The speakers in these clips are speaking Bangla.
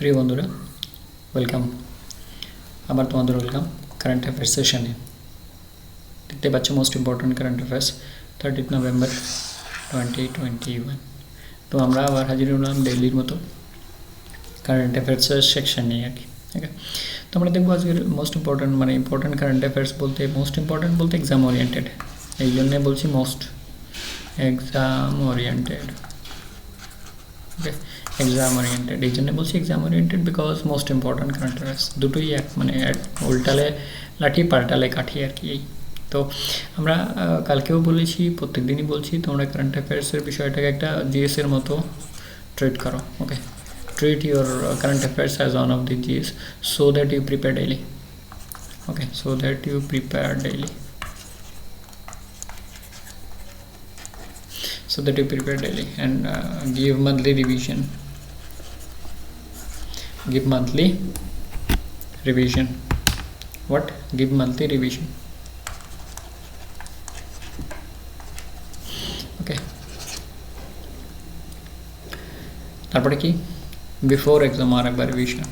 প্রিয় বন্ধুরা, ওয়েলকাম। আবার তোমাদের ওয়েলকাম কারেন্ট অ্যাফেয়ার্স সেশনে। দেখতে পাচ্ছ most important current affairs 30 November 2021। তো আমরা আবার হাজির হলাম ডেইলির মতো কারেন্ট অ্যাফেয়ার্সের সেকশন নিয়ে আর কি। ঠিক আছে, তো আমরা দেখবো আজকের মোস্ট ইম্পর্ট্যান্ট কারেন্ট অ্যাফেয়ার্স বলতে এক্সাম ওরিয়েন্টেড। এই জন্যে বলছি মোস্ট এক্সাম ওরিয়েন্টেড। ওকে, এক্সাম ওরিয়েন্টেড এই জন্য বলছি exam oriented because most important current affairs দুটোই এক, উল্টালে লাঠি পাল্টালে কাঠি আর কি। তো আমরা কালকেও বলেছি, প্রত্যেক দিনই বলছি, তোমরা কারেন্ট অ্যাফেয়ার্সের বিষয়টাকে একটা জিএসের মতো ট্রিট করো। ওকে, treat your current affairs as one of the GS so that you prepare daily. Okay, so that you prepare daily. So that you prepare daily and give monthly revision. Give monthly revision. What? Give monthly revision. Okay. তারপরে কি? বিফোর এক্সাম আর একবার রিভিশন।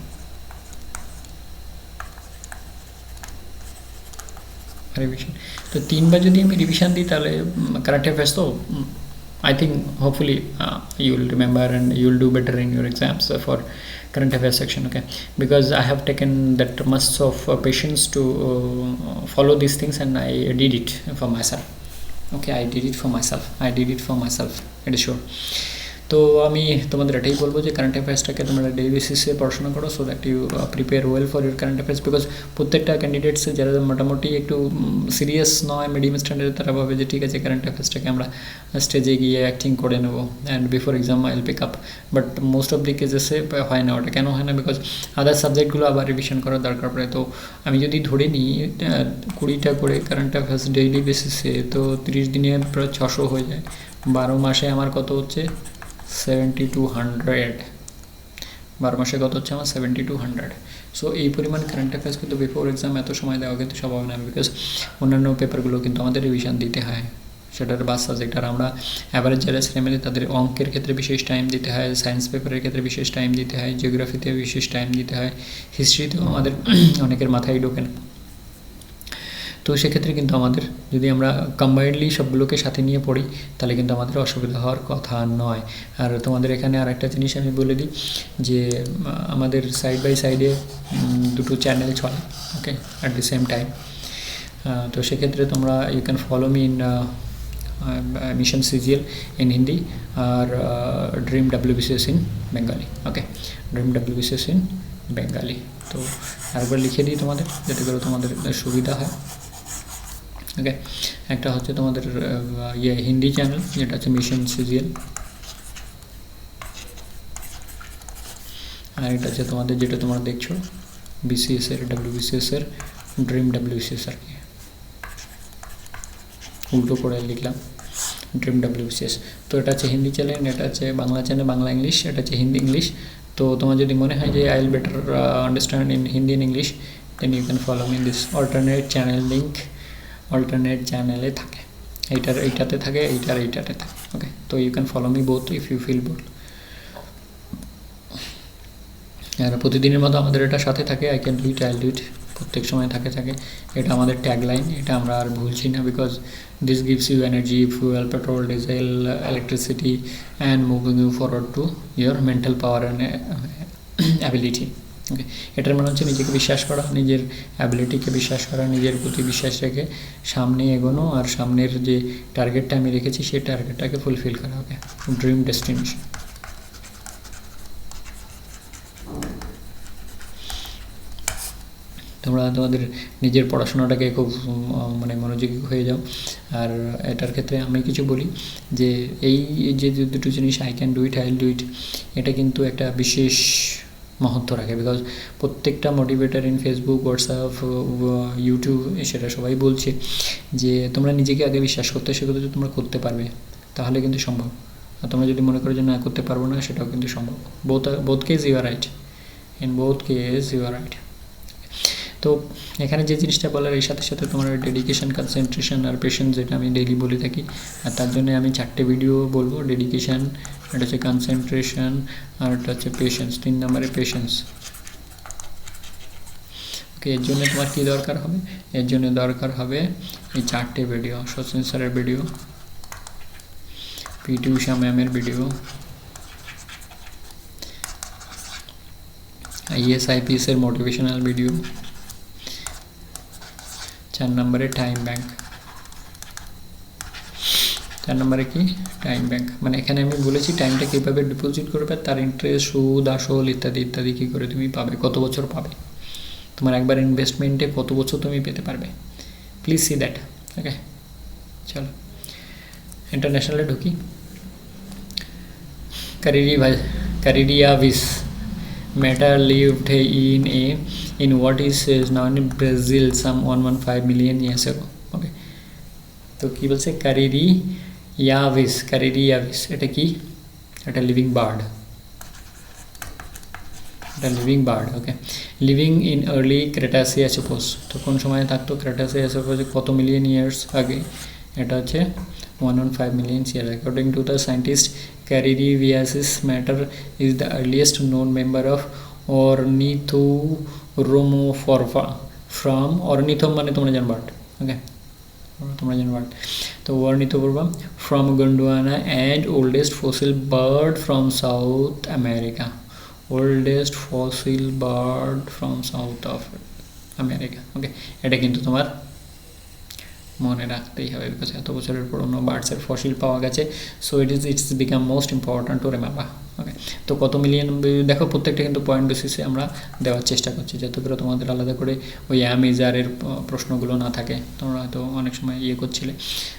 তো তিনবার যদি আমি রিভিশন দিই তাহলে কারেন্ট অ্যাফেয়ার্স তো I think hopefully you will remember and you will do better in your exams for current affairs section. Okay, because I have taken that much of patience to follow these things and I did it for myself. Okay, I did it for myself, it is sure. তো আমি তোমাদের এটাই বলবো যে কারেন্ট অ্যাফেয়ার্সটাকে তোমরা ডেইলি বেসিসে পড়াশোনা করো so that you prepare well for your current affairs. Because প্রত্যেকটা ক্যান্ডিডেটস যারা মোটামুটি একটু সিরিয়াস নয়, মিডিয়াম স্ট্যান্ডার্ডের, তারা ভাবে যে ঠিক আছে কারেন্ট অ্যাফেয়ার্সটাকে আমরা স্টেজে গিয়ে অ্যাক্টিং করে নেবো and before exam I will pick up. But most of the কেসেসে হয় না। ওটা কেন হয় না? বিকজ আদার সাবজেক্টগুলো আবার রিভিশন করার দরকার পড়ে। তো আমি যদি ধরে নিই 20টা করে কারেন্ট অ্যাফেয়ার্স ডেইলি বেসিসে, তো 30 দিনে প্রায় 600 হয়ে যায়। 12 মাসে আমার কত হচ্ছে? 7200। 12 মাসে কত হচ্ছে আমার? 7200। সো এই পরিমাণ কারেন্ট অ্যাফেয়ার্স কিন্তু বিফোর এক্সাম এত সময় দেওয়া কিন্তু সম্ভব না, বিকজ অন্যান্য পেপারগুলো কিন্তু আমাদের রিভিশন দিতে হয়, সেটার বাস সাবজেক্ট। আর আমরা অ্যাভারেজ যারা ছেলেমেয়ে তাদের অঙ্কের ক্ষেত্রে বিশেষ টাইম দিতে হয়, সায়েন্স পেপারের ক্ষেত্রে বিশেষ টাইম দিতে হয়, জিওগ্রাফিতে বিশেষ টাইম দিতে হয়, হিস্ট্রিতেও আমাদের অনেকের মাথায় ঢোকে না। তো সেক্ষেত্রে কিন্তু আমাদের যদি আমরা কম্বাইন্ডলি সবগুলোকে সাথে নিয়ে পড়ি তাহলে কিন্তু আমাদের অসুবিধা হওয়ার কথা নয়। আর তোমাদের এখানে আর একটা জিনিস আমি বলে দিই যে আমাদের সাইড বাই সাইডে দুটো চ্যানেল চলে, okay, at the same time. তো সেক্ষেত্রে তোমরা you can follow me in mission CGL in Hindi আর dream WBCS in Bengali. Okay, dream WBCS in Bengali. তো আরেকবার লিখে দিই তোমাদের, যাতে করে তোমাদের সুবিধা হয়। ওকে, একটা হচ্ছে তোমাদের হিন্দি চ্যানেল, যেটা হচ্ছে মিশন সিজিএল, আর এটা হচ্ছে তোমাদের যেটা তোমরা দেখছো BCS এর WBCS এর ড্রিম WBCS আর কি, উল্টো করে লিখলাম ড্রিম WBCS। তো এটা হচ্ছে হিন্দি চ্যানেল, এটা হচ্ছে বাংলা চ্যানেল, বাংলা ইংলিশ, এটা হচ্ছে হিন্দি ইংলিশ। তো তোমার যদি মনে হয় যে I will better understand in Hindi and English, then you can follow me in this alternate channel link. Alternate চ্যানেলে থাকে, এইটাতে থাকে, এইটাতে থাকে। ওকে, তো you can follow me both if you feel both. আর প্রতিদিনের মতো আমাদের এটা সাথে থাকে, I can do it, I will do it, প্রত্যেক সময় থাকে। এটা আমাদের ট্যাগলাইন, এটা আমরা আর ভুলছি না, because this gives you energy, fuel, petrol, diesel, electricity and moving you forward to your mental power and ability. Okay, এটার মানে হচ্ছে নিজেকে বিশ্বাস করা, নিজের অ্যাবিলিটিকে বিশ্বাস করা, নিজের প্রতি বিশ্বাস রেখে সামনে এগোনো, আর সামনের যে টার্গেটটা আমি রেখেছি সেই টার্গেটটাকে ফুলফিল করা। ওকে, ড্রিম ডেস্টিনেশন। তোমরা তোমাদের নিজের পড়াশোনাটাকে খুব মনোযোগী হয়ে যাও। আর এটার ক্ষেত্রে আমি কিছু বলি যে এই যে দুটো জিনিস, I can do it, I will do ইট, এটা কিন্তু একটা বিশেষ মহত্ব রাখে। বিকজ প্রত্যেকটা motivator in Facebook, WhatsApp, YouTube, সেটা সবাই বলছে যে তোমরা নিজেকে আগে বিশ্বাস করতে শেখো, যে তোমরা করতে পারবে, তাহলে কিন্তু সম্ভব। আর তোমরা যদি মনে করো যে না করতে পারবো না, সেটাও কিন্তু সম্ভব। Both case you are right, in both case you are right. তো এখানে যে জিনিসটা বলার এর সাথে সাথে তোমার ডেডিকেশন, কনসেন্ট্রেশন আর পেশেন্স, যেটা আমি ডেইলি বলে থাকি, আর তার জন্য আমি 4টে ভিডিও বলবো। ডেডিকেশন, এটা হচ্ছে কনসেন্ট্রেশন, আর এটা হচ্ছে পেশেন্স। 3 নম্বরে পেশেন্স। ওকে, এর জন্য তোমার কী দরকার হবে? এর জন্য দরকার হবে এই 4টে ভিডিও: সচিন স্যারের ভিডিও, পিটি উষা ম্যামের ভিডিও, IAS IPS এর মোটিভেশনাল ভিডিও, 4 নম্বরে টাইম ব্যাংক। 4 নম্বরে কি? Time bank. মানে এখানে আমি বলেছি টাইমটা কীভাবে ডিপোজিট করবে, তার ইন্টারেস্ট, সুদ, আসল ইত্যাদি ইত্যাদি কী করে তুমি পাবে, কত বছর পাবে, তোমার একবার ইনভেস্টমেন্টে কত বছর তুমি পেতে পারবে। Please see that. ওকে, চলো ইন্টারন্যাশনালে ঢুকি। Caridiavis Meta lived in what is now in Brazil some 115 million years ago. Okay, তো কি বলছে? Caridiavis এটা কি? এটা লিভিং বার্ড, এটা living bird. Okay, living in early Cretaceous suppose. তো কোন সময় থাকতো? ক্রেটাসিয়াস সাপোজ কত মিলিয়ন ইয়ার্স আগে? এটা হচ্ছে 115 million years. According to the scientist, Caridiasis matter is the earliest known member of Ornithorhynchophora from Ornithom মানে তোমরা জানো বার্ড। ওকে, তোমরা জানো বার্ড। তো Ornithorhynchophora from Gondwana and oldest fossil bird from South America. Oldest fossil bird from South of America. ওকে, এটা কিন্তু তোমার মনে রাখতেই হবে, বিকজ এত বছরের পুরনো বার্ডসের ফসিল পাওয়া গেছে। So it's become most important to remember. Okay, তো কত মিলিয়ন দেখো, প্রত্যেকটা কিন্তু পয়েন্ট বেসিসে আমরা দেওয়ার চেষ্টা করছি, যাতে করে তোমাদের আলাদা করে ওই অ্যামেজারের প্রশ্নগুলো না থাকে। তোমরা হয়তো অনেক সময় করছিলে।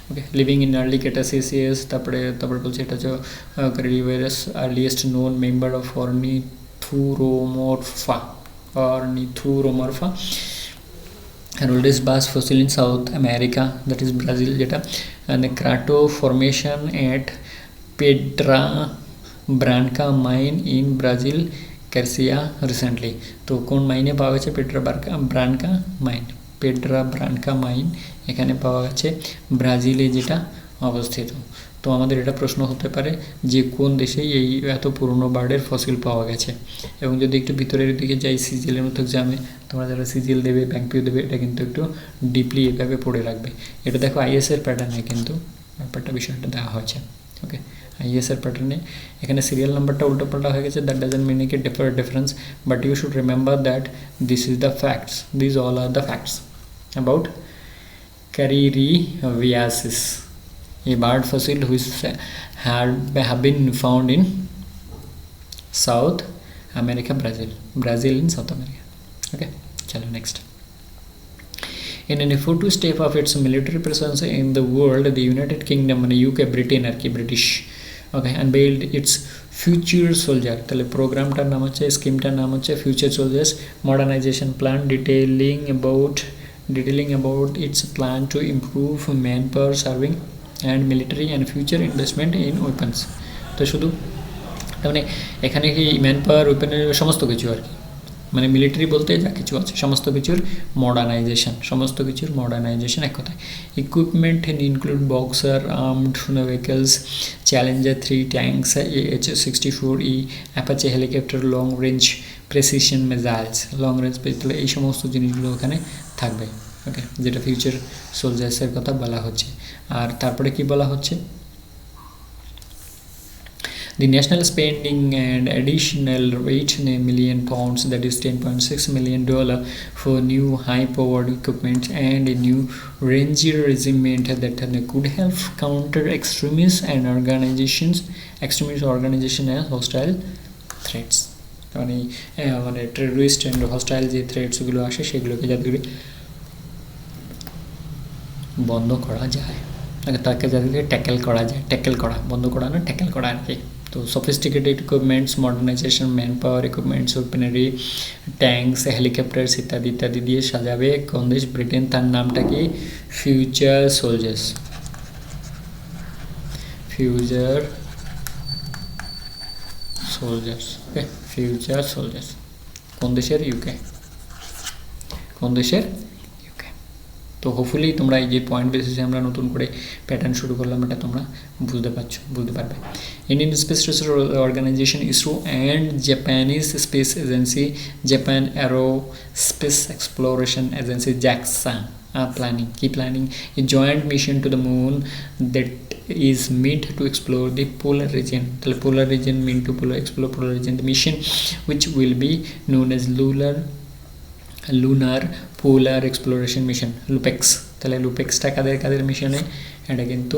Okay, living in early Cretaceous, তারপরে বলছে এটা হচ্ছে ক্যারিডিয়াস earliest known member of Ornithuromorpha and oldest bass fossil in South America, that is Brazil যেটা, and the Crato formation at Pedra Branca mine in Brazil, Garcia recently. তো কোন মাইনে পাওয়া গেছে? পেড্রা ব্রানকা মাইন এখানে পাওয়া গেছে, ব্রাজিলে যেটা অবস্থিত। তো আমাদের এটা প্রশ্ন হতে পারে যে কোন দেশে এই এত পুরনো বার্ডের ফসিল পাওয়া গেছে। এবং যদি একটু ভিতরের দিকে যাই, সিজিএলের মতো এক্সামে তোমরা যারা সিজিএল দেবে, ব্যাংকপিও দেবে, এটা কিন্তু একটু ডিপলি এভাবে পড়ে রাখবে। এটা দেখো আইএসের প্যাটার্নে কিন্তু ব্যাপারটা, বিষয়টা দেওয়া হয়েছে। ওকে, আইএসের প্যাটার্নে এখানে সিরিয়াল নাম্বারটা উল্টোপাল্টা হয়ে গেছে, that doesn't mean it difference, but you should remember that this is the facts, this all are the facts about Caridiasis, a bird fossil which have been found in South America, Brazil in South America. Okay, chalo next. In an effort to step up its military presence in the world, the United Kingdom and UK, British, okay, unveiled its future soldier. তাহলে প্রোগ্রামটার নাম হচ্ছে, স্কিমটার নাম হচ্ছে future soldiers modernisation plan, detailing about its plan to improve manpower serving and military and future investment in weapons. তো শুধু তার মানে এখানে কি ম্যান পাওয়ার, ওয়েপনের সমস্ত কিছু আর কি, মানে মিলিটারি বলতে যা কিছু আছে সমস্ত কিছুর মডার্নাইজেশন এক কথায়। Equipment include Boxer armoured vehicles, Challenger 3 tanks, AH-64E, Apache helicopter, long range precision missiles, long range পেতলে, এই সমস্ত জিনিসগুলো ওখানে থাকবে। ওকে, যেটা ফিউচার সোলজার্সের কথা বলা হচ্ছে। আর তারপরে কি বলা হচ্ছে? The national spending and additional £8 million, that is $10.6 million, for new high-powered equipment and a new ranger regiment that could help counter extremist organization and hostile threats. মানে টেররিস্ট অ্যান্ড হস্টাইল যে থ্রেটসগুলো আসে সেগুলোকে যাতে বন্ধ করা যায়, তাকে যাতে ট্যাকেল করা বন্ধ করা না, ট্যাকেল করা আর কি। তো sophisticated equipments, modernisation, man power equipments, ওপেনারি, ট্যাঙ্কস, হেলিকপ্টার্স ইত্যাদি দিয়ে সাজাবে কোন দেশ? ব্রিটেন। তার নামটা কি? Future soldiers. Okay, future soldiers কোন দেশের? ইউকে। কোন দেশের? ইউকে। তো হোপফুলি তোমরা এই যে পয়েন্ট বেসিসে আমরা নতুন করে প্যাটার্ন শুরু করলাম, এটা তোমরা বুঝতে পারবে। Indian Space Research Organisation ISRO and Japanese space agency Japan aerospace exploration agency JAXA are planning a joint mission to the moon that is meant to explore the polar region. The polar region mean to explore polar region. The mission, which will be known as lunar polar exploration mission, LUPEX. তাহলে লুপেক্সটা কাদের মিশনে? এটা কিন্তু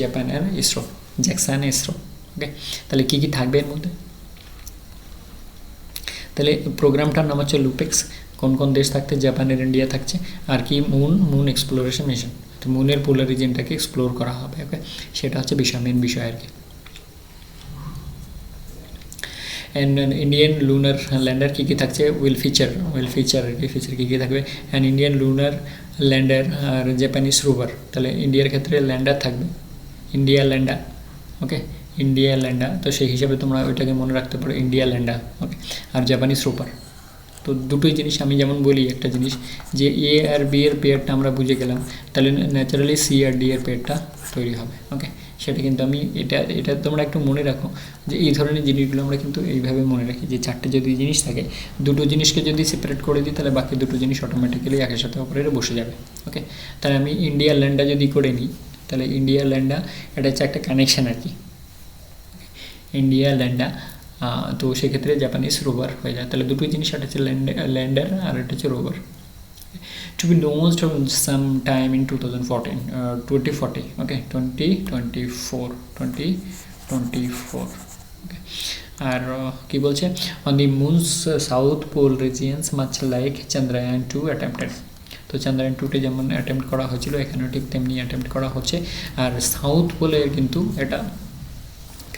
জাপান আর ইসরো, JAXA আর ইসরো। ওকে, তাহলে কি থাকবে এর মধ্যে? তাহলে প্রোগ্রামটার নাম হচ্ছে লুপেক্স। কোন কোন দেশ থাকছে? জাপানের, ইন্ডিয়া থাকছে। আর কি? Moon exploration mission. তো মুনের পোলার রিজিয়নটাকে এক্সপ্লোর করা হবে। ওকে, সেটা হচ্ছে মেন বিষয় আর কি। অ্যান্ড ইন্ডিয়ান লুনার ল্যান্ডার কী থাকছে? উইল ফিচার কী থাকবে? অ্যান্ড ইন্ডিয়ান লুনার ল্যান্ডার আর জাপানিজ রোভার। তাহলে ইন্ডিয়ার ক্ষেত্রে ল্যান্ডার থাকবে, India lander. Okay, India lander. তো সেই হিসাবে তোমরা ওইটাকে মনে রাখতে পারো, ইন্ডিয়া ল্যান্ডার। ওকে, আর জাপানিজ রোভার। তো দুটোই জিনিস আমি যেমন বলি, একটা জিনিস যে এ আর বি এর পেয়ারটা আমরা বুঝে গেলাম, তাহলে ন্যাচারালি সি আর ডি এর পেয়ারটা তৈরি হবে। ওকে, সেটা কিন্তু আমি এটা তোমরা একটু মনে রাখো যে এই ধরনের জিনিসগুলো আমরা কিন্তু এইভাবে মনে রাখি যে চারটে যদি জিনিস থাকে, দুটো জিনিসকে যদি সেপারেট করে দিই তাহলে বাকি দুটো জিনিস অটোমেটিক্যালি একের সাথে অপরের বসে যাবে। ওকে, তাহলে আমি ইন্ডিয়া ল্যান্ডা যদি করে নিই, তাহলে ইন্ডিয়া ল্যান্ডা এটা হচ্ছে একটা কানেকশান আর কি, ইন্ডিয়া ল্যান্ডা। তো সেক্ষেত্রে জাপানিজ রোভার হয়ে যায়। তাহলে দুটোই জিনিস, একটা হচ্ছে ল্যান্ডার আর একটা হচ্ছে rover. To be launched sometime in 2040, okay, 2024, okay. আর কি বলছে? on the moon's south pole regions much like Chandrayaan 2 attempted. তো Chandrayaan 2 যেমন অ্যাটেম্প্ট করা হয়েছিল, এখানেও ঠিক তেমনি অ্যাটেম্প্ট করা হচ্ছে। আর সাউথ পোলে কিন্তু এটা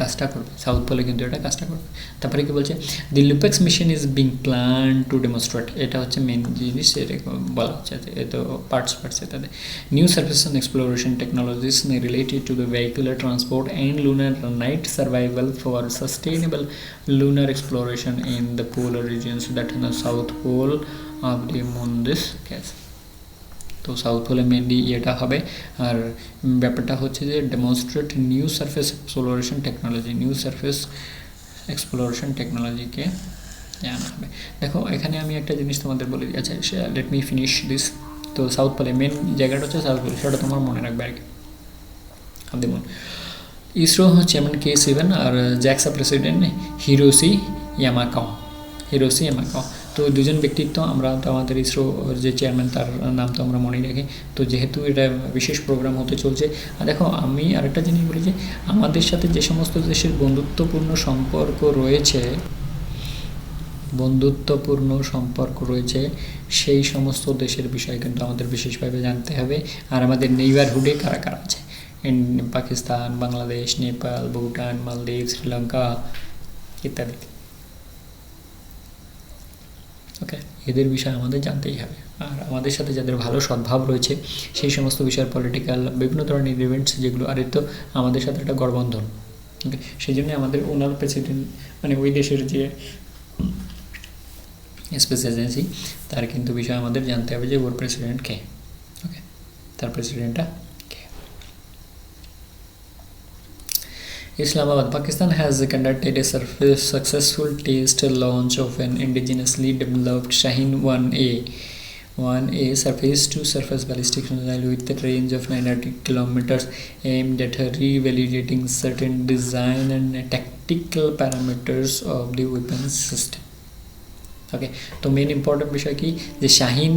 কাজটা করবে, সাউথ পোলে কিন্তু এটা কাজটা করবে। তারপরে কি বলছে? The LUPEX mission is being plan to demonstrate. এটা হচ্ছে মেন জিনিস, এটা বলা হচ্ছে। তো পার্টস তাদের new surface and exploration technologies related to the vehicular transport and lunar night survival for sustainable lunar exploration in the polar regions that in the south pole of the moon this case. তো সাউথ পোলে মেনলি এটা হবে। আর ব্যাপারটা হচ্ছে যে ডেমনস্ট্রেট নিউ সারফেস এক্সপ্লোরেশন টেকনোলজিকে জানা হবে। দেখো এখানে আমি একটা জিনিস তোমাদের বলে দিই। আচ্ছা, লেট মি ফিনিশ দিস। তো সাউথ পোলে মেন জায়গাটা হচ্ছে সাউথ পোল, সেটা তোমার মনে রাখবে আর কি। দেখুন, ইসরো চেয়ারম্যান K. Sivan আর JAXA প্রেসিডেন্ট হিরোশি ইয়ামাকাওয়া। তো দুজন ব্যক্তিত্ব। আমরা তো আমাদের ইসরোর যে চেয়ারম্যান তার নাম তো আমরা মনেই রাখি। তো যেহেতু এটা বিশেষ প্রোগ্রাম হতে চলছে, আর দেখো আমি আরেকটা জিনিস বলি যে আমাদের সাথে যে সমস্ত দেশের বন্ধুত্বপূর্ণ সম্পর্ক রয়েছে সেই সমস্ত দেশের বিষয়ে কিন্তু আমাদের বিশেষভাবে জানতে হবে। আর আমাদের নেইবারহুডে কারা কারা আছে, পাকিস্তান, বাংলাদেশ, নেপাল, ভুটান, মালদ্বীপ, শ্রীলঙ্কা ইত্যাদি। ওকে, এদের বিষয়ে আমাদের জানতেই হবে। আর আমাদের সাথে যাদের ভালো সদ্ভাব রয়েছে সেই সমস্ত বিষয়ের পলিটিক্যাল বিভিন্ন ধরনের ইভেন্টস যেগুলো, আর তো আমাদের সাথে একটা গড়বন্ধন। ওকে, সেই জন্য আমাদের ওনার প্রেসিডেন্ট মানে ওই দেশের যে স্পেস এজেন্সি তার কিন্তু বিষয় আমাদের জানতে হবে যে ওর প্রেসিডেন্ট কে। ওকে, তার প্রেসিডেন্টটা কে। Islamabad, Pakistan has conducted a successful test launch of an indigenously developed Shaheen 1A surface-to-surface ballistic missile with a range of 900 kilometers, aimed at revalidating certain design and tactical parameters of the weapons system. ওকে, তো মেন ইম্পর্টেন্ট বিষয় কি যে শাহিন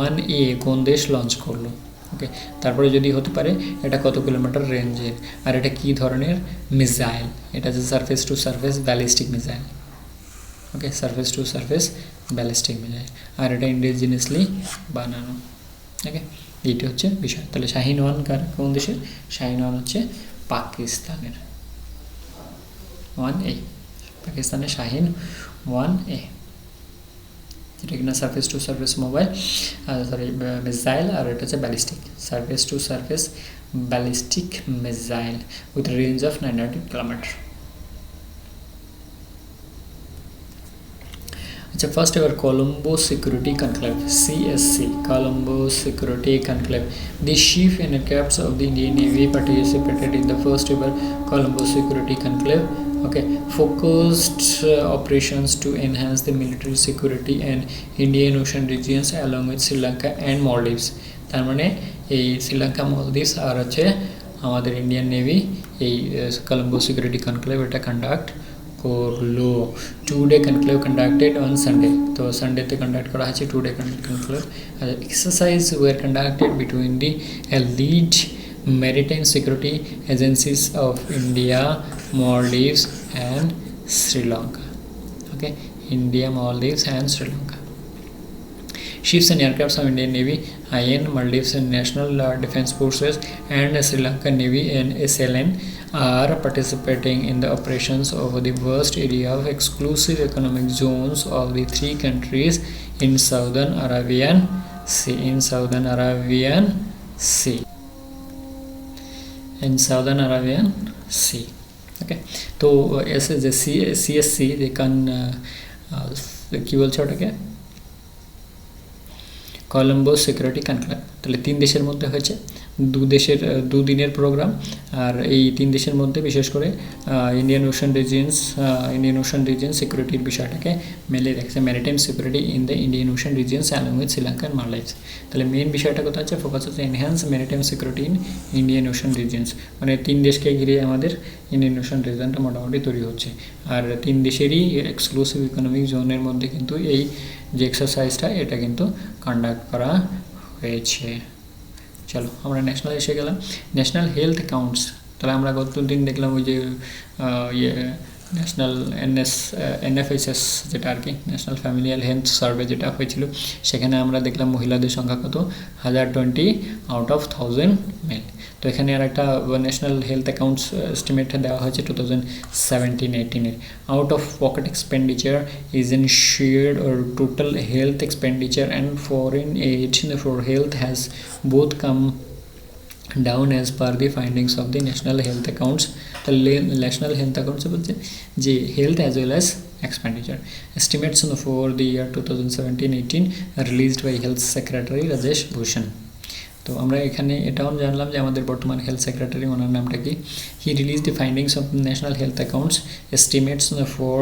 1A কোন দেশ লঞ্চ করলো। ওকে, তারপরে যদি হতে পারে এটা কত কিলোমিটার রেঞ্জের, আর এটা কী ধরনের মিসাইল, এটা হচ্ছে surface to surface ballistic missile. Okay, surface to surface ballistic missile, আর এটা ইন্ডিজিনিয়াসলি বানানো। ওকে, এইটি হচ্ছে বিষয়। তাহলে শাহিন 1 কোন দেশের? শাহিন 1 হচ্ছে পাকিস্তানের 1A, পাকিস্তানের শাহিন 1A, যেটা কিনা সারফেস টু সারফেস মিসাইল, আর এটা হচ্ছে ballistic surface to surface ballistic missile with range of 900 kilometre. अच्छा, first ever Colombo security conclave CSC, Colombo Security Conclave. The chief and caps of the Indian Navy participated in the first ever Colombo Security Conclave. Okay, focused operations to enhance the military security and Indian Ocean regions along with Sri Lanka and Maldives. তার মানে এই শ্রীলঙ্কা, মলদ্বীপস আর হচ্ছে আমাদের ইন্ডিয়ান নেভি এই কলম্বো সিকিউরিটি কনক্লেভ এটা কন্ডাক্ট করলো। 2-day conclave conducted on Sunday. তো সানডেতে কন্ডাক্ট করা হয়েছে 2-day conclave. Exercise were conducted between the elite maritime security agencies of India, Maldives and Sri Lanka. Okay, India, Maldives and Sri Lanka. Ships and aircrafts of Indian Navy, IN, Maldives and National Defence Forces and Sri Lankan Navy and SLN are participating in the operations over the vast area of exclusive economic zones of the three countries in Southern Arabian Sea. In Southern Arabian Sea. Okay, তো যে CSC they can কি বলছে ওটাকে কলম্বো সিকিউরিটি কনক্লেভ। তাহলে 3 দেশের মধ্যে হয়েছে, 2 দিনের প্রোগ্রাম। আর এই 3 দেশের মধ্যে বিশেষ করে ইন্ডিয়ান ওশান রিজিয়ন সিকিউরিটির বিষয়টাকে মেলে রেখেছে, maritime security in the Indian ocean regions along with Sri Lanka and Maldives. তাহলে মেন বিষয়টা কথা হচ্ছে ফোকাস হচ্ছে enhance maritime security in Indian ocean regions, মানে 3 দেশকে ঘিরে আমাদের ইন্ডিয়ান ওশান রিজিয়নটা মোটামুটি তৈরি হচ্ছে। আর 3 দেশেরই এক্সক্লুসিভ ইকোনমিক জোনের মধ্যে কিন্তু এই যে এক্সারসাইজটা এটা কিন্তু কন্ডাক্ট করা হয়েছে। চলো আমরা ন্যাশনাল এসে গেলাম। ন্যাশনাল হেলথ অ্যাকাউন্টস, তাহলে আমরা গতদিন দেখলাম ওই যে ন্যাশনাল NFHS যেটা আর কি ন্যাশনাল ফ্যামিলিয়াল হেলথ সার্ভে যেটা হয়েছিল, সেখানে আমরা দেখলাম মহিলাদের সংখ্যা কত 1020 আউট অফ 1000 মেল। তো এখানে আর একটা ন্যাশনাল হেলথ অ্যাকাউন্টস এস্টিমেট দেওয়া হয়েছে 2017-18 out of pocket expenditure is incurred or total health expenditure and foreign aid for health has both come down as per the findings of the national health accounts. The national health accounts বলছে যে health as well as expenditure estimates for the year 2017-18 released by health secretary Rajesh Bhushan. তো আমরা এখানে এটাও জানলাম যে আমাদের বর্তমান হেলথ সেক্রেটারি ওনার নামটা কি। He release the findings of national health accounts estimates for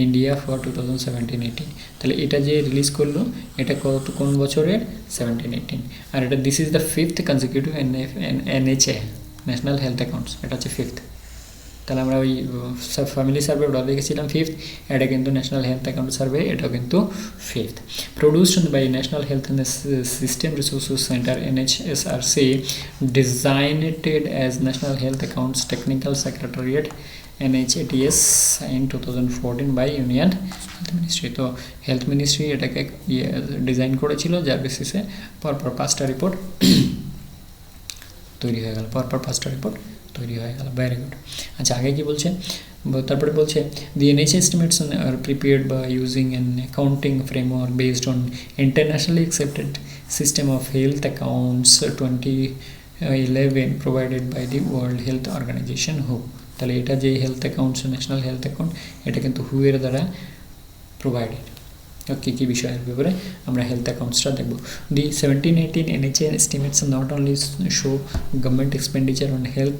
India for 2017-18। তাহলে এটা যে রিলিজ করলো এটা কোন বছরের 17-18। আর এটা this is the 5th consecutive NHA national health accounts, এটা হচ্ছে 5th। তাহলে আমরা ওই ফ্যামিলি সার্ভে ওটা দেখেছিলাম 5th, এটা কিন্তু ন্যাশনাল হেলথ অ্যাকাউন্ট সার্ভে এটাও কিন্তু 5th। Produced by national health and system resources centre NHSRC, designated as national health accounts technical secretariat NHATS in 2014 by union health ministry. তো হেলথ মিনিস্ট্রি এটাকে ডিজাইন করেছিল, যার বেসিসে পরপর 5টা রিপোর্ট তৈরি হয়ে গেল, তৈরি হয়ে গেল। Very good. আচ্ছা, আগে কি বলছে, তারপরে বলছে দি NHA estimates আর prepared by using an accounting framework based on internationally accepted system of health accounts 2011 provided by the World Health Organization WHO। তাহলে এটা যে health accounts national health account এটা কিন্তু WHO এর দ্বারা প্রোভাইডেড। কী বিষয়ের ব্যাপারে আমরা হেলথ অ্যাকাউন্টসটা দেখব। দি 17-18 NHA estimates not only show government expenditure on health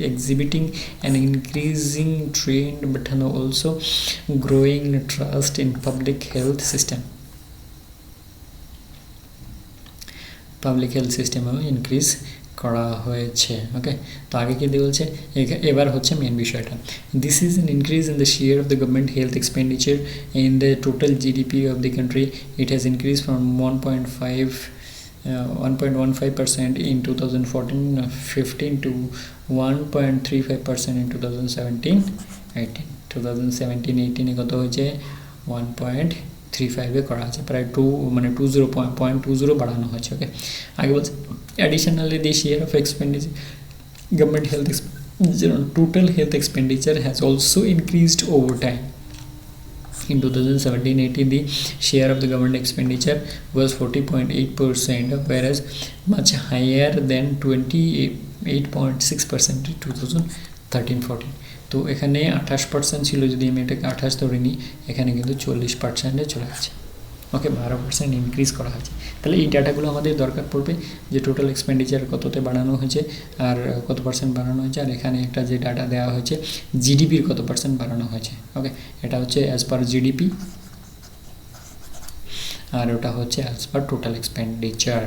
exhibiting an increasing trend but also growing trust in public health system increase করা হয়েছে। ওকে, তো আগে কি বলছে, এবার হচ্ছে মেন বিষয়টা। This is an increase in the share of the government health expenditure in the total GDP of the country. It has increase from 1.15% in 2014-15 to 1.35% in 2017-18। 2017-18 কত হয়েছে 1.35 করা আছে, প্রায় 0.20 বাড়ানো হয়েছে। ওকে, আগে বলছে additionally the share of expenditure government health expenditure on total health expenditure has also increased over time. In 2017-18 the share of the government expenditure was 40.8%, whereas much higher than 28.6% in 2013-14। তো এখানে 28% ছিল, যদি আমি এটাকে 28 ধরে নিই, এখানে কিন্তু 40%-এ চলে গেছে। ওকে, 12% ইনক্রিজ করা হয়েছে। তাহলে এই ডাটাগুলো আমাদের দরকার পড়বে, যে টোটাল এক্সপেন্ডিচার কততে বাড়ানো হয়েছে আর কত পার্সেন্ট বাড়ানো হয়েছে, আর এখানে একটা যে ডাটা দেওয়া হয়েছে জিডিপির কত পার্সেন্ট বাড়ানো হয়েছে। ওকে, এটা হচ্ছে অ্যাজ পার জিডিপি, আর ওটা হচ্ছে অ্যাজ পার টোটাল এক্সপেন্ডিচার।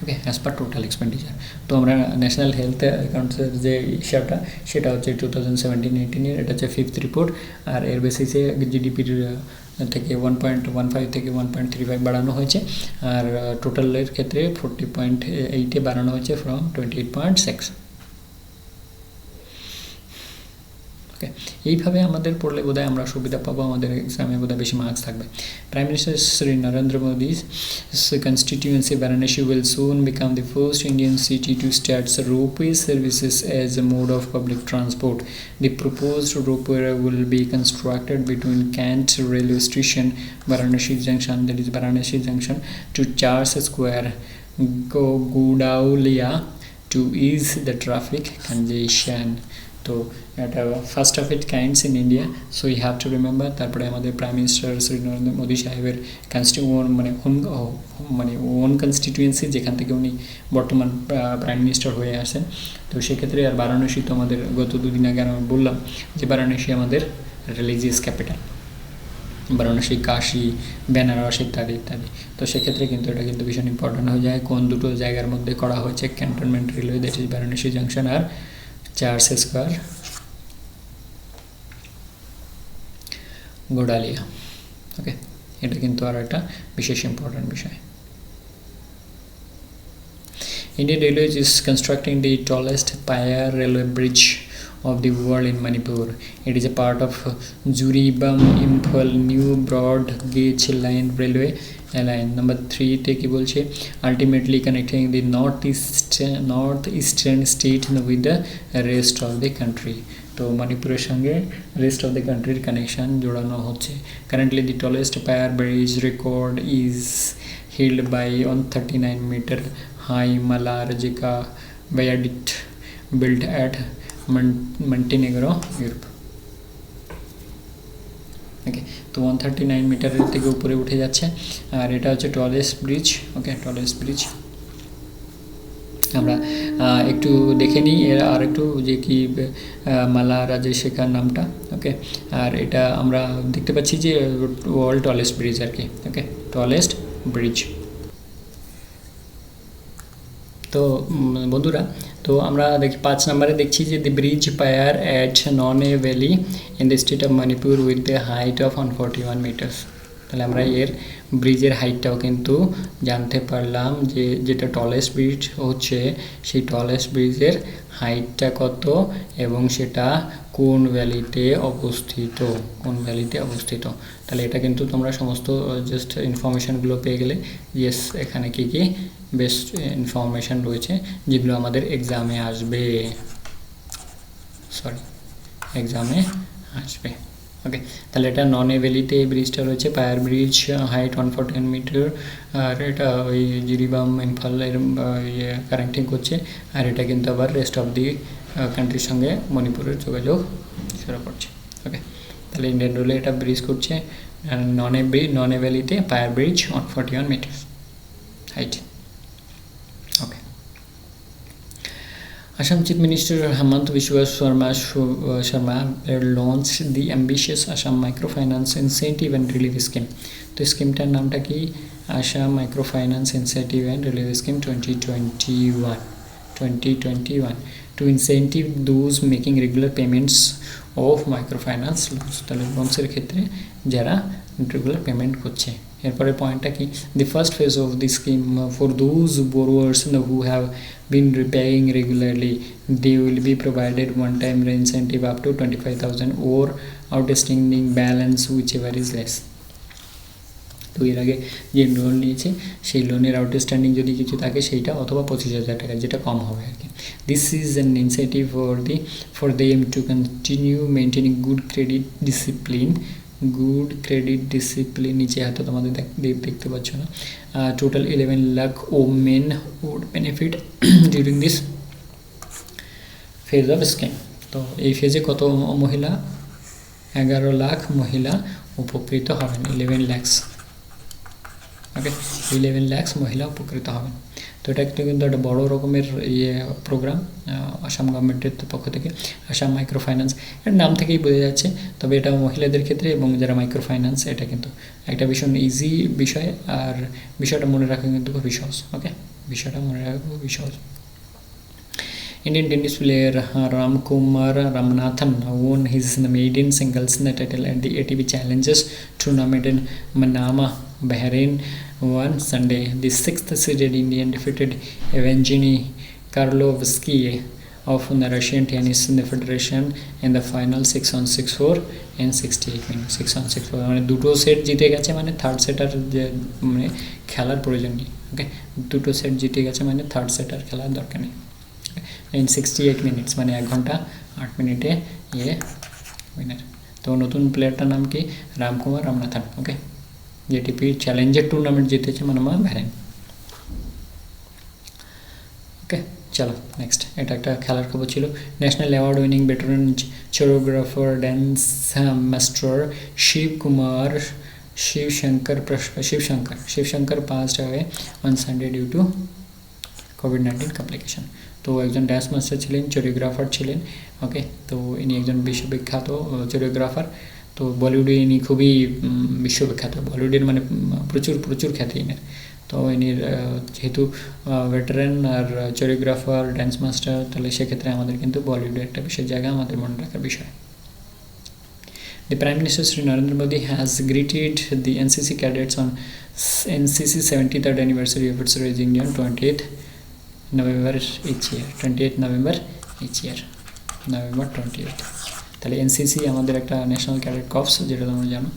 ওকে, অ্যাজ পার টোটাল এক্সপেন্ডিচার। তো আমরা ন্যাশনাল হেলথ অ্যাকাউন্টসের যে হিসাবটা, সেটা হচ্ছে 2017-18-এর, এটা হচ্ছে 5th রিপোর্ট, আর এর বেসিসে জিডিপির থেকে 1.15 থেকে 1.35 বাড়ানো হয়েছে, আর টোটালের ক্ষেত্রে 40.8-এ বাড়ানো হয়েছে ফ্রম 28.6। ওকে, এইভাবে আমাদের পড়লে বোধহয় আমরা সুবিধা পাবো, আমাদের এক্সামে বোধহয় বেশি মার্কস থাকবে। Prime minister Shri Narendra Modi's constituency Varanasi will soon become the first Indian city to start ropeway services as a mode of public transport. The proposed ropeway will be constructed between Kant railway station, Varanasi junction, that is Varanasi junction, to Charles Square, Gudaulia, to ease the traffic congestion. তো এটা first of it kinds in India, so you have to remember. তারপরে আমাদের প্রাইম মিনিস্টার শ্রী নরেন্দ্র মোদী সাহেবের ওন কনস্টিটিউয়েন্সি, যেখান থেকে উনি বর্তমান প্রাইম মিনিস্টার হয়ে আসেন। তো সেক্ষেত্রে আর বারাণসী তো আমাদের গত দুদিন আগে আমি বললাম যে বারাণসী আমাদের রিলিজিয়াস ক্যাপিটাল, বারাণসী, কাশী, বেনারস ইত্যাদি ইত্যাদি। তো সেক্ষেত্রে কিন্তু এটা কিন্তু ভীষণ ইম্পর্টেন্ট হয়ে যায় কোন দুটো জায়গার মধ্যে করা হয়েছে cantonment railway, that is Varanasi junction আর চার্লস স্কোয়ার, গোডালিয়া। ওকে, এটা কিন্তু আর একটা বিশেষ ইম্পর্টেন্ট বিষয়। Indian Railways is constructing the tallest pier railway bridge of the world in Manipur. It is a part of Juribam-Imphal new broad gauge line railway line. Number 3 তে কি বলছে, ultimately connecting the northeastern state with the rest of the country. তো মণিপুরের সঙ্গে রেস্ট অফ দ্য কান্ট্রির কানেকশন জোড়ানো হচ্ছে। Currently the tallest pier bridge record is held by 139 meter high Malarajika viaduct built at Montenegro, Europe. ওকে, তো 139 মিটারের থেকে উপরে উঠে যাচ্ছে, আর এটা হচ্ছে টলেস্ট ব্রিজ। ওকে, টলেস্ট ব্রিজ আমরা একটু দেখে নিই এর আর একটু, যে কি মালা রাজেশেখার নামটা। ওকে, আর এটা আমরা দেখতে পাচ্ছি যে ওয়ার্ল্ড টলেস্ট ব্রিজ আর কি। Okay, tallest bridge. তো বন্ধুরা, তো আমরা দেখি 5 নম্বরে দেখছি যে the bridge pier at Noney valley in the state of Manipur with the height of 141 metres. তাহলে আমরা এর ব্রিজের হাইটটাও কিন্তু জানতে পারলাম, যে যেটা টলেস্ট ব্রিজ হচ্ছে সেই টলেস্ট ব্রিজের হাইটটা কত এবং সেটা কোন ভ্যালিতে অবস্থিত, তাহলে এটা কিন্তু তোমরা সমস্ত জাস্ট ইনফরমেশানগুলো পেয়ে গেলে। ইয়েস, এখানে কী কী বেস্ট ইনফরমেশান রয়েছে যেগুলো আমাদের এক্সামে আসবে। ওকে, তাহলে এটা ননে ভ্যালিতে এই ব্রিজটা রয়েছে, পায়ার ব্রিজ, হাইট 141 মিটার, আর এটা ওই জিরিবাম ইম্ফলের কানেক্টিং করছে, আর এটা কিন্তু আবার রেস্ট অফ দি কান্ট্রির সঙ্গে মণিপুরের যোগাযোগ শুরু করছে। ওকে, তাহলে ইন্ডিয়ান রেলওয়ে এটা ব্রিজ করছে ননে ভ্যালিতে, পায়ার bridge 141 metre height. Okay, Assam Chief Minister Hemant Biswa Sharma launched the ambitious Assam Microfinance Incentive and Relief Scheme. তো স্কিমটার নামটা কি? Assam microfinance incentive and relief scheme 2021 to incentive those making regular payments of microfinance loans. তাহলে লোনসের ক্ষেত্রে যারা রেগুলার পেমেন্ট করছে। এরপরে পয়েন্টটা কি, the first phase of the scheme for those borrowers who have been repaying regularly, they will be provided one-time incentive up to 25,000 or outstanding balance whichever is less. তো এর আগে যে লোন নিয়েছে সেই লোনের আউটস্ট্যান্ডিং যদি কিছু থাকে সেইটা, অথবা 25,000 টাকা, যেটা কম হবে আর কি। This is an incentive for them to continue maintaining good credit discipline good credit discipline, নিচে হয়তো তোমাদের দেখতে পাচ্ছ না। Total 11 lakh women would benefit during this phase of scheme. তো এই ফেজে কত মহিলা? 11 লাখ মহিলা উপকৃত হবেন, 11 lakhs। ওকে, 11 lakhs মহিলা উপকৃত হবেন। তো এটা কিন্তু একটা বড় রকমের প্রোগ্রাম আসাম গভর্নমেন্টের পক্ষ থেকে, আসাম মাইক্রো ফাইন্যান্স, এর নাম থেকেই বোঝা যাচ্ছে। তবে এটা মহিলাদের ক্ষেত্রে এবং যারা মাইক্রো ফাইন্যান্স, এটা কিন্তু একটা ভীষণ ইজি বিষয়, আর বিষয়টা মনে রাখা কিন্তু খুবই সহজ। ওকে, বিষয়টা মনে রাখা খুবই সহজ। Indian tennis player Ramkumar Ramanathan won his maiden singles title at the ATP Challengers tournament in Manama, Bahrain on Sunday. The sixth-seeded Indian defeated Evgeny Karlovsky of the Russian Tennis Federation in the final 6-on 6-4 in 68 minutes. 6-on 6-4 মানে দুটো সেট জিতে গেছে, মানে থার্ড সেটার যে মানে খেলার প্রয়োজন নেই। ওকে, দুটো সেট জিতে গেছে মানে থার্ড সেটার খেলার দরকার নেই। in 68 minutes মানে 1 ঘন্টা 8 মিনিটে উইনার। তো নতুন প্লেয়ারটার নাম কি? Ramkumar Ramanathan. Okay, ATP challenger tournament জিতেছে মানামা বাহরাইন। ওকে, চলো নেক্সট, এটা একটা খেলার খবর ছিল। National award winning veteran choreographer dance master Shivshankar passed away on Sunday due to COVID-19 complication. তো একজন ড্যান্স মাস্টার ছিলেন, কোরিওগ্রাফার ছিলেন। ওকে, তো ইনি একজন বিশ্ববিখ্যাত কোরিওগ্রাফার। তো বলিউডে ইনি খুবই বিশ্ববিখ্যাত, বলিউডের মানে প্রচুর খ্যাতি ইনের। তো ইনির যেহেতু ভেটারেন আর কোরিওগ্রাফার ড্যান্স মাস্টার, তাহলে সেক্ষেত্রে আমাদের কিন্তু বলিউডের একটা বিশেষ জায়গা আমাদের মনে রাখার বিষয়। The Prime Minister Sri Narendra Modi has greeted the NCC cadets on NCC 73rd anniversary of its rising on 28th November each year, 28th November each year, November 28th। তাহলে এনসিসি আমাদের একটা ন্যাশনাল ক্যাডেট কর্পস, যেটা তোমরা জানো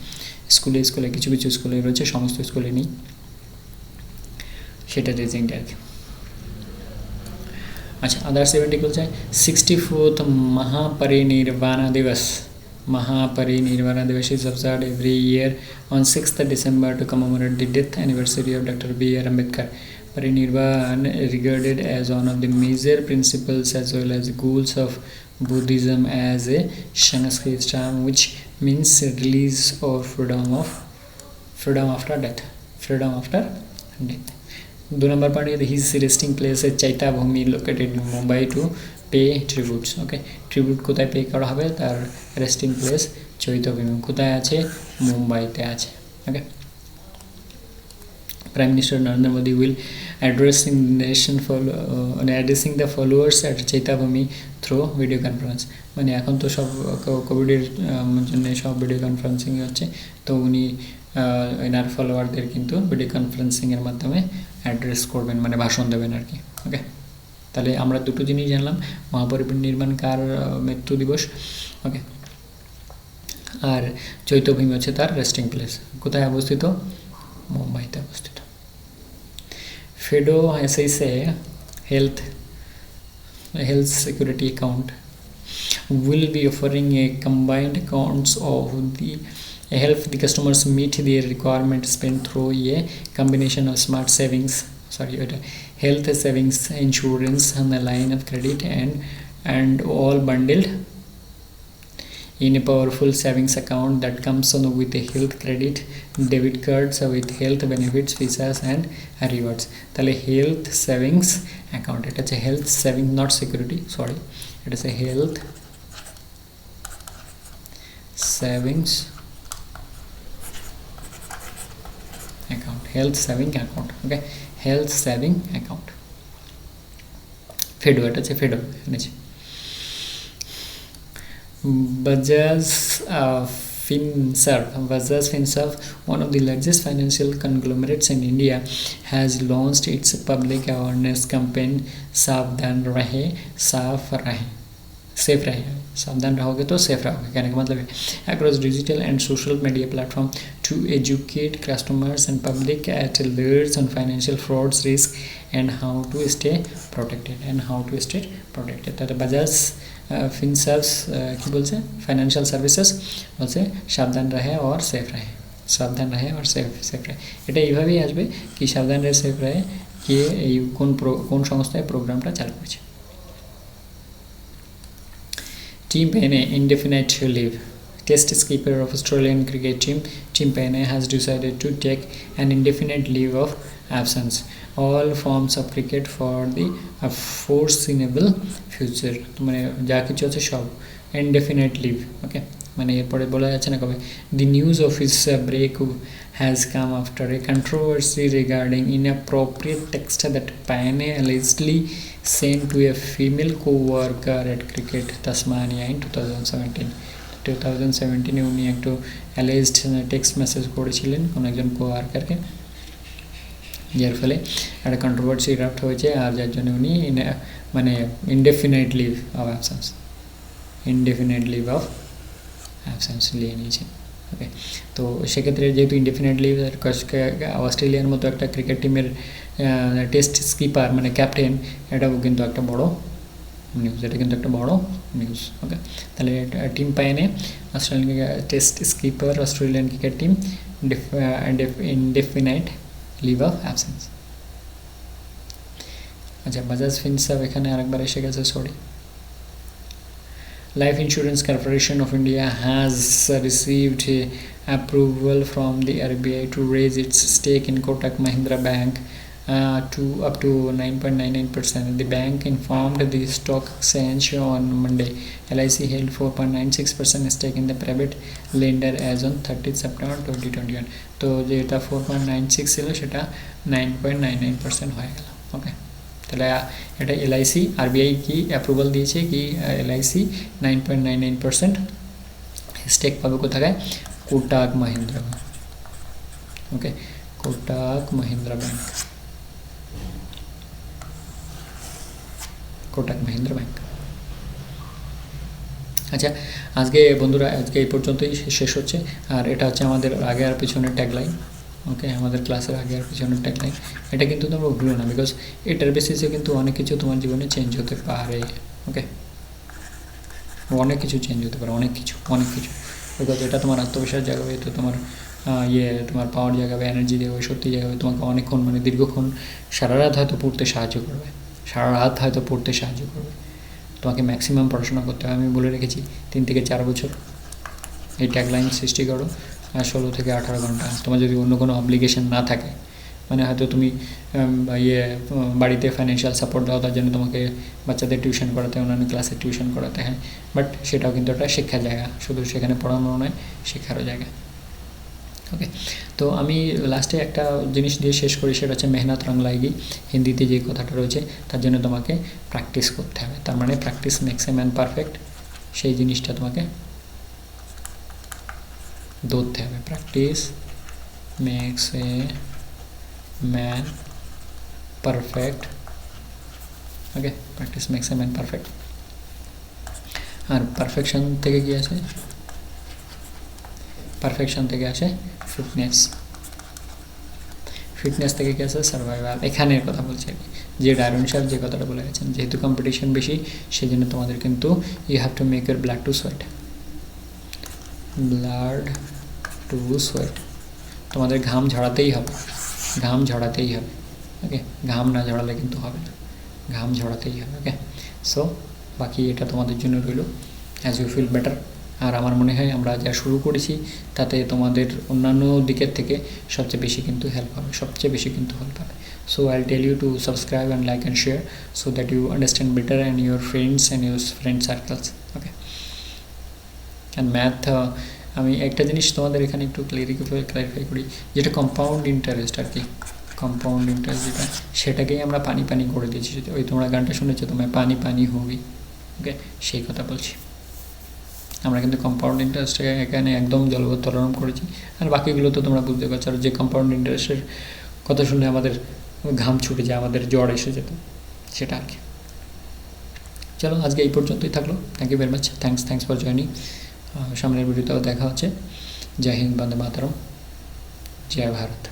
স্কুলে কিছু স্কুলে রয়েছে, সমস্ত স্কুলে নেই, সেটা রেজিং আর কি। আচ্ছা, আদার্স ইভেন্ট কি বলছে? 64th महापरिनिर्वाण दिवस is observed every year on 6th December to commemorate the death anniversary of Dr. B.R. Ambedkar. Parinirvan regarded as one of the major principles as well as goals of Buddhism as a Sanskrit term which means release or freedom after death. 2 number part is his resting place at Chaita Bhumi located in Mumbai to pay tributes. Okay, tribute কোথায় পে করা হবে? তার রেস্টিং প্লেস চৈতভূমি কোথায় আছে? মুম্বাইতে আছে। ওকে, Prime Minister Narendra Modi will addressing the followers at Chaita Bhumi through video conference। মানে এখন তো সব কোভিডের জন্য সব ভিডিও কনফারেন্সিং হচ্ছে, তো উনি এনার ফলোয়ারদের কিন্তু ভিডিও কনফারেন্সিংয়ের মাধ্যমে অ্যাড্রেস করবেন, মানে ভাষণ দেবেন আর কি। ওকে, তাহলে আমরা দুটো জিনিস জানলাম, মহাপরিনির্বাণ কার মৃত্যু দিবস, ওকে, আর চৈতভূমি হচ্ছে তার রেস্টিং প্লেস, কোথায় অবস্থিত? মুম্বাইতে অবস্থিত। FEDO SISA health security account will be offering a combined accounts of the help the customers meet their requirement spent through a combination of smart savings, health savings, insurance and the line of credit and all bundled in a powerful savings account that comes on with a health credit debit cards with health benefits, visas and rewards। তাহলে health savings account, এটা হচ্ছে health saving not security, sorry, এটা হচ্ছে health savings account, health saving account। ওকে, health saving account FEDO, এটা হচ্ছে FEDO এনেছে। Bajaj Finserv, one of the largest financial conglomerates in India, has launched its public awareness campaign सावधान रहे साफ रहे, सेफ रहे, सावधान रहोगे तो सेफ रहोगे, कहने का मतलब है across digital and social media platform to educate customers and public at large on financial frauds, risk and how to stay protected তাহলে বাজাজ ফিনসার্ভস কি বলছে, ফাইন্যান্সিয়াল সার্ভিসেস বলছে সাবধান রহে और সেফ রহে, সাবধান রহে और সেফ রহে। এটা এইভাবেই আসবে কি সাবধান রহে সেফ রহে, কে এই কোন সংস্থায় প্রোগ্রামটা চালু করেছে। টিম পেনে indefinite leave. Test skipper of Australian cricket team, Tim Paine, has decided to take an indefinite leave of absence all forms of cricket for the foreseeable future. তো মানে যা কিছু আছে সব indefinite leave, ওকে, মানে এরপরে বলা যাচ্ছে না কবে। The news of his break has come after a controversy regarding inappropriate text that Paine allegedly sent to a female co-worker at Cricket Tasmania in 2017 উনি একটু অ্যালেজড টেক্সট মেসেজ করেছিলেন কোনো একজন কোয়ার্কারকে, যার ফলে একটা কন্ট্রোভার্সি ইরাপ্ট হয়েছে, আর যার জন্য উনি মানে ইনডেফিনাইট লিভ অফ অ্যাবসেন্স নিয়ে নিয়েছেন, ওকে। তো সেক্ষেত্রে যেহেতু ইনডেফিনাইট লিভ, অস্ট্রেলিয়ার মতো একটা ক্রিকেট টিমের টেস্ট স্কিপার মানে ক্যাপ্টেন, এটাও কিন্তু একটা বড় নিউজ, এটা কিন্তু একটা বড় নিউজ, ওকে। তাহলে Tim Paine Australian test skipper Australian cricket team indefinite leave of absence. আচ্ছা, বাজাজ ফিনসার্ভ এখানে আরেকবার এসে গেছে, sorry. Life Insurance Corporation of India has received approval from the RBI to raise its stake in Kotak Mahindra Bank to up to 9.99%. The bank informed the stock exchange on Monday. LIC held 4.96% stake in the private lender as on 30th September 2021. তো যেটা 4.96 ছিল সেটা 9.99% হয়ে গেল, ওকে। তাহলে এটা এলআইসি, আরবিআই কি অ্যাপ্রুভাল দিয়েছে কি এলআইসি 9.99% স্টেক পাবে কোথায়, কোটাক মাহিন্দ্রা, ওকে, কোটাক মাহিন্দ্রা ব্যাংক, কোটাক মাহিন্দ্রা ব্যাংক। আচ্ছা, আজকে বন্ধুরা আজকে এই পর্যন্তই শেষ হচ্ছে, আর এটা হচ্ছে আমাদের আগে আর পিছনের ট্যাগলাইন, ওকে, আমাদের ক্লাসের আগে আর পিছনের ট্যাগলাইন। এটা কিন্তু তোমরা ভুলো না, বিকজ এটার বেসিসে কিন্তু অনেক কিছু তোমার জীবনে চেঞ্জ হতে পারে, ওকে, অনেক কিছু চেঞ্জ হতে পারে, অনেক কিছু, বিকজ এটা তোমার আত্মবিশ্বাস জাগাবে, তো তোমার তোমার পাওয়ার জাগাবে, এনার্জি দেবে, শক্তি জাগাবে, তোমাকে অনেকক্ষণ মানে দীর্ঘক্ষণ সারা রাত হয়তো পড়তে সাহায্য করবে, তোমাকে ম্যাক্সিমাম পড়াশোনা করতে হবে। আমি বলে রেখেছি 3 থেকে 4 বছর এই ট্যাগলাইন সৃষ্টি করো, আর 16 থেকে 18 ঘন্টা। তোমার যদি অন্য কোনো অব্লিগেশন না থাকে, মানে হয়তো তুমি বাড়িতে ফাইন্যান্সিয়াল সাপোর্ট দাও, তার জন্য তোমাকে বাচ্চাদের টিউশন করাতে, অন্যান্য ক্লাসের টিউশন করাতে হয়, বাট সেটাও কিন্তু একটা শিক্ষার জায়গা, শুধু সেখানে পড়ানো নয়, শিক্ষারও জায়গা, ওকে। তো আমি লাস্টে একটা জিনিস দিয়ে শেষ করি, সেটা হচ্ছে মেহনত রং লাইগি। হিন্দিতে যে কথাটা রয়েছে, তার জন্য তোমাকে প্র্যাকটিস করতে হবে, তার মানে practice makes a man perfect, সেই জিনিসটা তোমাকে ধরতে হবে। Practice makes a man perfect, okay, practice makes a man perfect. আর পারফেকশন থেকে কি আসে, পারফেকশন থেকে আসে ফিটনেস থেকে কি আসে সার্ভাইভাল। এখানের কথা বলছি আর কি, যে ডায়রন সাহেব যে কথাটা বলে গেছেন, যেহেতু কম্পিটিশন বেশি, সেই জন্য তোমাদের কিন্তু you have to make your blood to sweat, তোমাদের ঘাম ঝরাতেই হবে, ওকে, ঘাম না ঝরালে কিন্তু হবে না, ঘাম ঝরাতেই হবে, ওকে। সো বাকি এটা তোমাদের জন্য রইল, অ্যাজ ইউ ফিল বেটার। আর আমার মনে হয় আমরা যা শুরু করেছি তাতে তোমাদের অন্যান্য দিকের থেকে সবচেয়ে বেশি কিন্তু হেল্প হবে। So I tell you to subscribe and like and share so that you understand better and your friend circles, okay. And math, আমি একটা জিনিস তোমাদের এখানে একটু ক্লারিফাই করি, যেটা কম্পাউন্ড ইন্টারেস্ট আর কি, কম্পাউন্ড ইন্টারেস্ট যেটা, সেটাকেই আমরা পানি করে দিয়েছি। ওই তোমরা গানটা শুনেছো, তোমায় পানি হবি, ওকে, সেই কথা বলছি। আমরা কিন্তু কম্পাউন্ড ইন্টারেস্টটাকে এখানে একদম জলবদ্ধরণ করেছি, আর বাকিগুলো তো তোমরা বুঝতে পারছো। আর যে কম্পাউন্ড ইন্টারেস্টের কথা শুনে আমাদের ঘাম ছুটে যায়, আমাদের জ্বর এসে যেত, সেটা আর কি। চলো আজকে এই পর্যন্তই থাকলো। Thank you very much, thanks for joining. সামনের ভিডিওতেও দেখা হচ্ছে। জয় হিন্দ, বন্দে মাতরম, জয় ভারত।